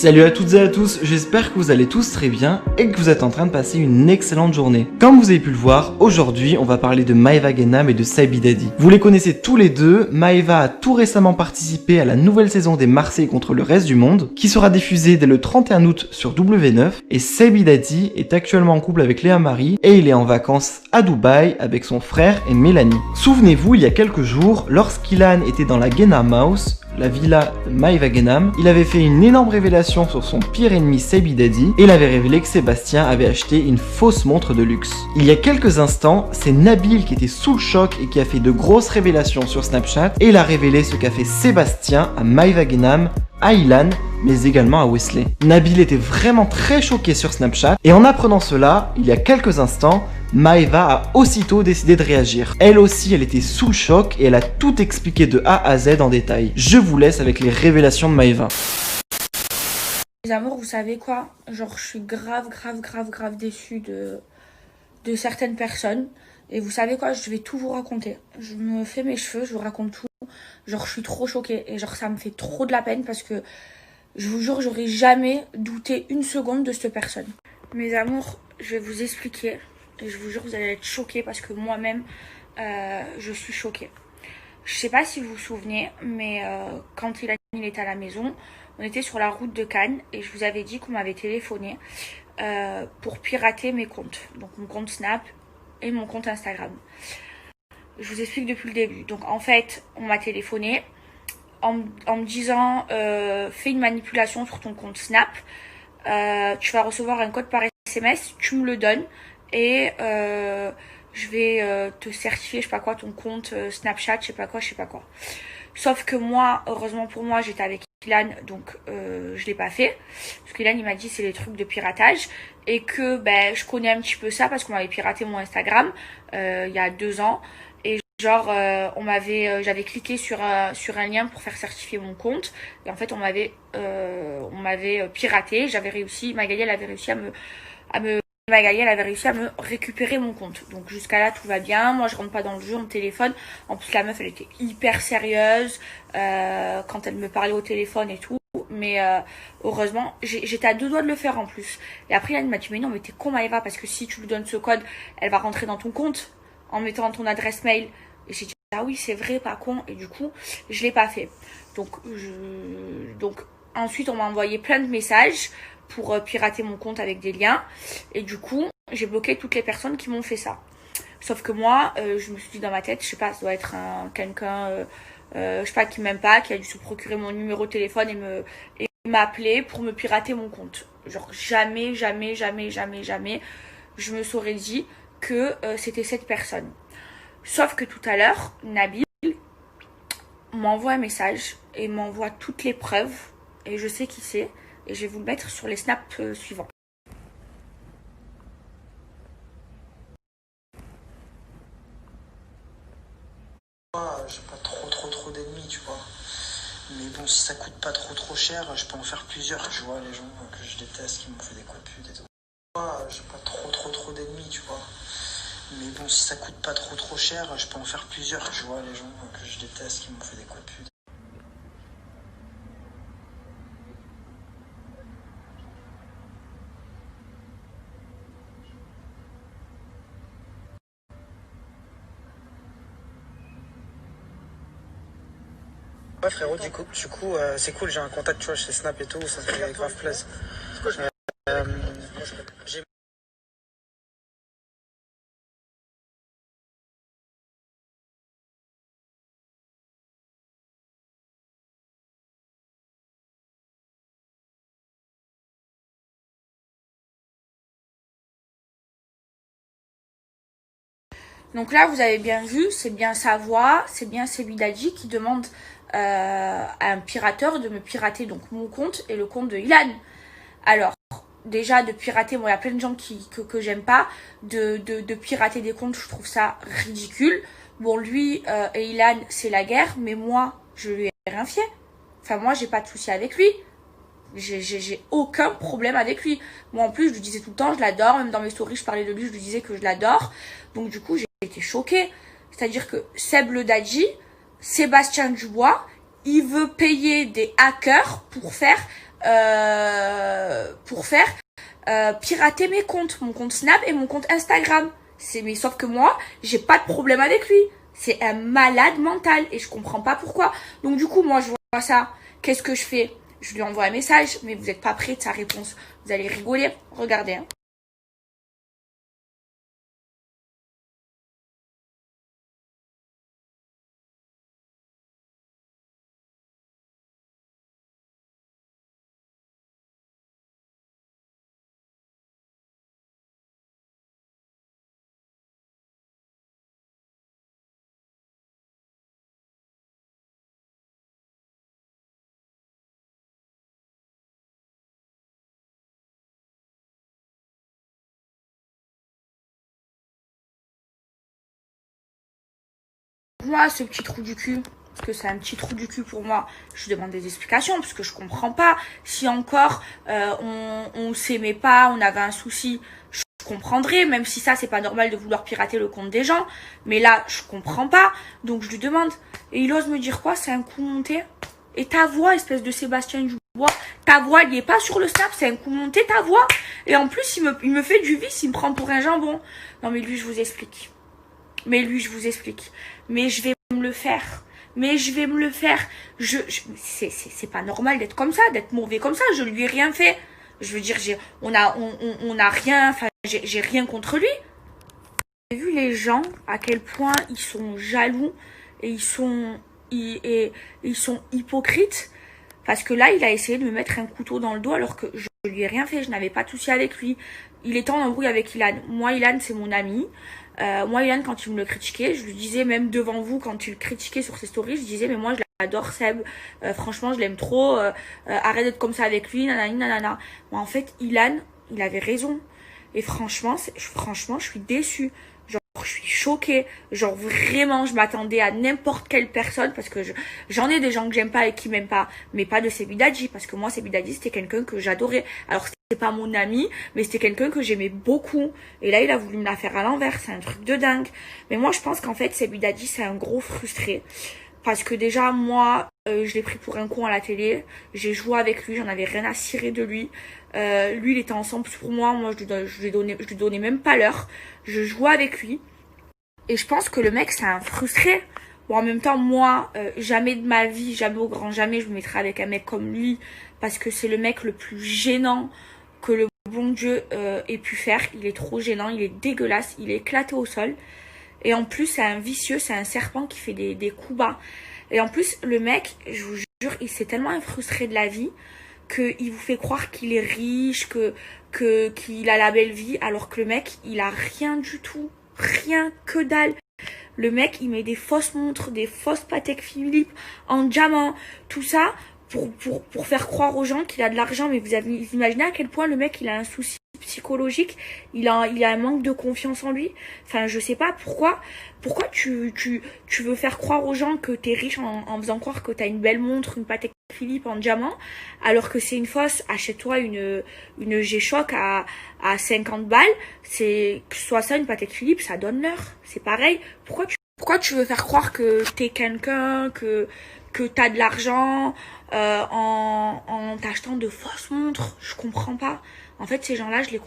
Salut à toutes et à tous, j'espère que vous allez tous très bien et que vous êtes en train de passer une excellente journée. Comme vous avez pu le voir, aujourd'hui on va parler de Maeva Genam et de Sabi Daddy. Vous les connaissez tous les deux, Maeva a tout récemment participé à la nouvelle saison des Marseillais contre le reste du monde, qui sera diffusée dès le 31 août sur W9, et Sabi Daddy est actuellement en couple avec Léa Marie et il est en vacances à Dubaï avec son frère et Mélanie. Souvenez-vous, il y a quelques jours, lorsqu'Ilan était dans la Genam House, la villa de Maeva Genam, il avait fait une énorme révélation sur son pire ennemi Sabi Daddy et il avait révélé que Sébastien avait acheté une fausse montre de luxe. Il y a quelques instants, c'est Nabil qui était sous le choc et qui a fait de grosses révélations sur Snapchat et il a révélé ce qu'a fait Sébastien à Maeva Genam, à Ilan, mais également à Wesley. Nabil était vraiment très choqué sur Snapchat et en apprenant cela, il y a quelques instants, Maeva a aussitôt décidé de réagir. Elle aussi, elle était sous le choc et elle a tout expliqué de A à Z en détail. Je vous laisse avec les révélations de Maeva. Les amours, vous savez quoi? Genre, je suis grave déçue de certaines personnes. Et vous savez quoi? Je vais tout vous raconter. Je me fais mes cheveux, je vous raconte tout. Genre, je suis trop choquée. Et genre, ça me fait trop de la peine parce que je vous jure, j'aurais jamais douté une seconde de cette personne. Mes amours, je vais vous expliquer. Et je vous jure, vous allez être choqués parce que moi-même, je suis choquée. Je sais pas si vous vous souvenez, mais quand il était à la maison, on était sur la route de Cannes et je vous avais dit qu'on m'avait téléphoné pour pirater mes comptes. Donc mon compte Snap et mon compte Instagram. Je vous explique depuis le début. Donc en fait, on m'a téléphoné en me disant fais une manipulation sur ton compte Snap. Tu vas recevoir un code par SMS, tu me le donnes. Et je vais te certifier, je sais pas quoi, ton compte Snapchat, je sais pas quoi. Sauf que moi, heureusement pour moi, j'étais avec Ilan, donc je l'ai pas fait. Parce qu'Ilan, il m'a dit c'est les trucs de piratage. Et que ben, je connais un petit peu ça parce qu'on m'avait piraté mon Instagram il y a 2 ans. Et genre, j'avais cliqué sur un lien pour faire certifier mon compte. Et en fait, on m'avait piraté. Magali, elle avait réussi Magali, elle avait réussi à me récupérer mon compte. Donc jusqu'à là, tout va bien. Moi, je rentre pas dans le jeu, on me téléphone. En plus, la meuf, elle était hyper sérieuse quand elle me parlait au téléphone et tout. Mais heureusement, j'étais à 2 doigts de le faire en plus. Et après, elle m'a dit, mais non, mais t'es con, Maeva, parce que si tu lui donnes ce code, elle va rentrer dans ton compte en mettant ton adresse mail. Et j'ai dit, ah oui, c'est vrai, pas con. Et du coup, je l'ai pas fait. Donc ensuite, on m'a envoyé plein de messages pour pirater mon compte avec des liens. Et du coup, j'ai bloqué toutes les personnes qui m'ont fait ça. Sauf que moi, je me suis dit dans ma tête, je sais pas, ça doit être quelqu'un, je sais pas, qui m'aime pas, qui a dû se procurer mon numéro de téléphone et m'appeler pour me pirater mon compte. Genre jamais, je me serais dit que c'était cette personne. Sauf que tout à l'heure, Nabil m'envoie un message et m'envoie toutes les preuves. Et je sais qui c'est. Et je vais vous le mettre sur les snaps suivants. J'ai pas trop d'ennemis, tu vois. Mais bon, si ça coûte pas trop cher, je peux en faire plusieurs, tu vois, les gens que je déteste, qui m'ont fait des coups de pute et tout. J'ai pas trop d'ennemis, tu vois. Mais bon, si ça coûte pas trop cher, je peux en faire plusieurs, tu vois, les gens que je déteste, qui m'ont fait des coups de pute. Ouais frérot, du coup c'est cool, j'ai un contact, tu vois, chez Snap et tout, ça me fait grave plaisir. Donc là, vous avez bien vu, c'est bien sa voix, c'est bien Sabi Daddy qui demande à un pirateur de me pirater donc mon compte et le compte de Ilan. Alors, déjà de pirater, moi il y a plein de gens que j'aime pas, de pirater des comptes, je trouve ça ridicule. Bon, lui et Ilan, c'est la guerre, mais moi, je lui ai rien fait. Enfin, moi, j'ai pas de souci avec lui. J'ai aucun problème avec lui. Moi, en plus, je lui disais tout le temps, je l'adore. Même dans mes stories, je parlais de lui, je lui disais que je l'adore. Donc, du coup, j'ai été choquée. C'est-à-dire que Seb le Daddy, Sébastien Dubois, il veut payer des hackers pour faire pour faire pirater mes comptes, mon compte Snap et mon compte Instagram. Mais sauf que moi, j'ai pas de problème avec lui. C'est un malade mental et je comprends pas pourquoi. Donc du coup, moi, je vois ça. Qu'est-ce que je fais? Je lui envoie un message, mais vous êtes pas prêts de sa réponse. Vous allez rigoler. Regardez. Hein. Moi, ce petit trou du cul, parce que c'est un petit trou du cul pour moi, je demande des explications, parce que je comprends pas. Si encore on s'aimait pas, on avait un souci, je comprendrais, même si ça, c'est pas normal de vouloir pirater le compte des gens. Mais là, je comprends pas, donc je lui demande. Et il ose me dire quoi? C'est un coup monté? Et ta voix, espèce de Sébastien Dubois, ta voix, il n'est pas sur le Snap, c'est un coup monté, ta voix. Et en plus, il me fait du vice, il me prend pour un jambon. Non mais lui, je vous explique. Mais je vais me le faire. C'est pas normal d'être comme ça, d'être mauvais comme ça. Je lui ai rien fait. Je veux dire, on a rien, enfin, j'ai rien contre lui. J'ai vu les gens, à quel point ils sont jaloux et ils sont hypocrites. Parce que là, il a essayé de me mettre un couteau dans le dos alors que je lui ai rien fait. Je n'avais pas de souci avec lui. Il était en embrouille avec Ilan. Moi, Ilan, c'est mon ami. Moi, Ilan, quand il me le critiquait, je lui disais, même devant vous, quand il le critiquait sur ses stories, je disais, mais moi, je l'adore, Seb. Franchement, je l'aime trop. Arrête d'être comme ça avec lui, nanani, nanana. Moi, en fait, Ilan, il avait raison. Et franchement, je suis déçue. Genre, je suis choquée. Genre, vraiment, je m'attendais à n'importe quelle personne parce que j'en ai des gens que j'aime pas et qui m'aiment pas. Mais pas de Sebidadji. Parce que moi, Sebidadji, c'était quelqu'un que j'adorais. Alors, c'était pas mon ami, mais c'était quelqu'un que j'aimais beaucoup. Et là, il a voulu me la faire à l'envers. C'est un truc de dingue. Mais moi, je pense qu'en fait, Sebidadji, c'est un gros frustré. Parce que déjà, moi, je l'ai pris pour un con à la télé. J'ai joué avec lui, j'en avais rien à cirer de lui. Lui, il était ensemble pour moi. Moi, je lui donnais même pas l'heure. Je jouais avec lui. Et je pense que le mec, c'est un frustré. Bon, en même temps, moi, jamais de ma vie, jamais au grand jamais, je me mettrai avec un mec comme lui. Parce que c'est le mec le plus gênant que le bon Dieu ait pu faire. Il est trop gênant, il est dégueulasse, il est éclaté au sol. Et en plus, c'est un vicieux, c'est un serpent qui fait des coups bas. Et en plus, le mec, je vous jure, il s'est tellement frustré de la vie qu'il vous fait croire qu'il est riche, qu'il a la belle vie, alors que le mec, il a rien du tout. Rien que dalle. Le mec, il met des fausses montres, des fausses Patek Philippe en diamant, tout ça pour faire croire aux gens qu'il a de l'argent. Mais vous imaginez à quel point le mec, il a un souci psychologique, il a un manque de confiance en lui. Enfin, je sais pas pourquoi tu veux faire croire aux gens que t'es riche en faisant croire que t'as une belle montre, une Patek Philippe en diamant, alors que c'est une fausse. Achète-toi une G-Shock à 50 balles, c'est que ce soit ça, une Patek Philippe, ça donne l'heure. C'est pareil. Pourquoi tu veux faire croire que t'es quelqu'un, que t'as de l'argent en t'achetant de fausses montres? Je comprends pas. En fait, ces gens-là, je les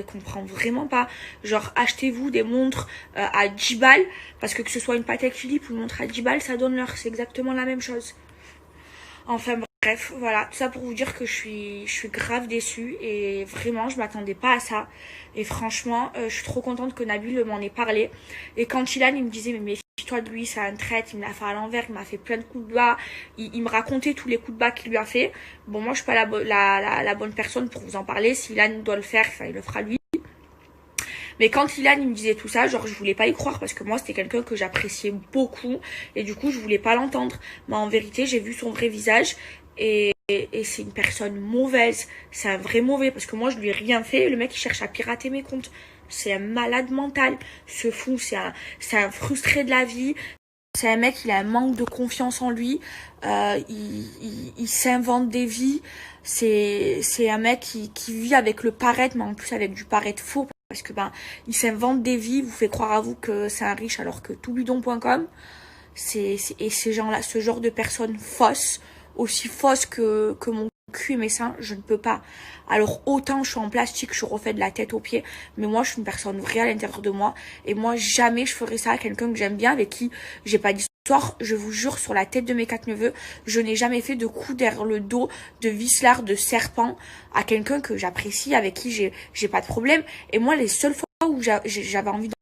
comprends vraiment pas. Genre, achetez-vous des montres à 10 balles, parce que ce soit une Patek Philippe ou une montre à 10 balles, ça donne l'heure. C'est exactement la même chose. Enfin bref, voilà, tout ça pour vous dire que je suis grave déçue et vraiment je m'attendais pas à ça. Et franchement, je suis trop contente que Nabil m'en ait parlé. Et quand Ilan, il me disait mais méfie-toi de lui, c'est un traître, il me l'a fait à l'envers, il m'a fait plein de coups de bas, il me racontait tous les coups de bas qu'il lui a fait. Bon, moi je suis pas la bonne personne pour vous en parler. Si Ilan doit le faire, enfin, il le fera lui. Mais quand Ilan il me disait tout ça, genre je voulais pas y croire parce que moi c'était quelqu'un que j'appréciais beaucoup et du coup je voulais pas l'entendre. Mais en vérité j'ai vu son vrai visage et c'est une personne mauvaise, c'est un vrai mauvais parce que moi je lui ai rien fait, le mec il cherche à pirater mes comptes. C'est un malade mental, ce fou, c'est un frustré de la vie. C'est un mec, il a un manque de confiance en lui, il s'invente des vies. C'est un mec qui vit avec le paraître, mais en plus avec du paraître faux. Parce que il s'invente des vies, vous fait croire à vous que c'est un riche alors que toutbidon.com. Et ces gens-là, ce genre de personnes fausses, aussi fausses que mon cul et mes seins, je ne peux pas. Alors autant je suis en plastique, je suis refait de la tête aux pieds, mais moi je suis une personne vraie à l'intérieur de moi, et moi jamais je ferai ça à quelqu'un que j'aime bien, avec qui j'ai pas d'histoire. Je vous jure sur la tête de mes 4 neveux, je n'ai jamais fait de coups derrière le dos, de vicelard, de serpent à quelqu'un que j'apprécie, avec qui j'ai pas de problème. Et moi les seules fois où j'avais envie de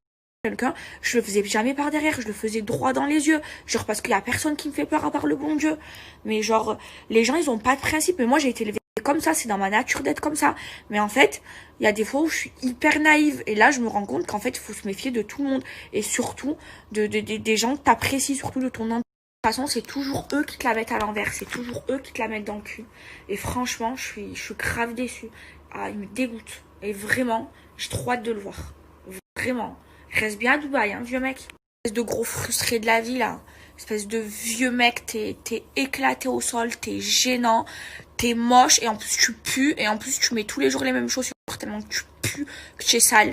quelqu'un, je le faisais jamais par derrière, je le faisais droit dans les yeux, genre parce qu'il y a personne qui me fait peur à part le bon Dieu. Mais genre les gens ils ont pas de principe, mais moi j'ai été élevée comme ça, c'est dans ma nature d'être comme ça. Mais en fait il y a des fois où je suis hyper naïve, et là je me rends compte qu'en fait il faut se méfier de tout le monde, et surtout des gens que t'apprécies, surtout de ton entourage. De toute façon c'est toujours eux qui te la mettent à l'envers, c'est toujours eux qui te la mettent dans le cul, et franchement je suis grave déçue. Ah, il me dégoûte, et vraiment j'ai trop hâte de le voir, vraiment. Reste bien à Dubaï, hein, vieux mec. Espèce de gros frustré de la vie, là. Espèce de vieux mec, t'es éclaté au sol, t'es gênant, t'es moche, et en plus tu pues, et en plus tu mets tous les jours les mêmes chaussures tellement que tu pues, que tu es sale.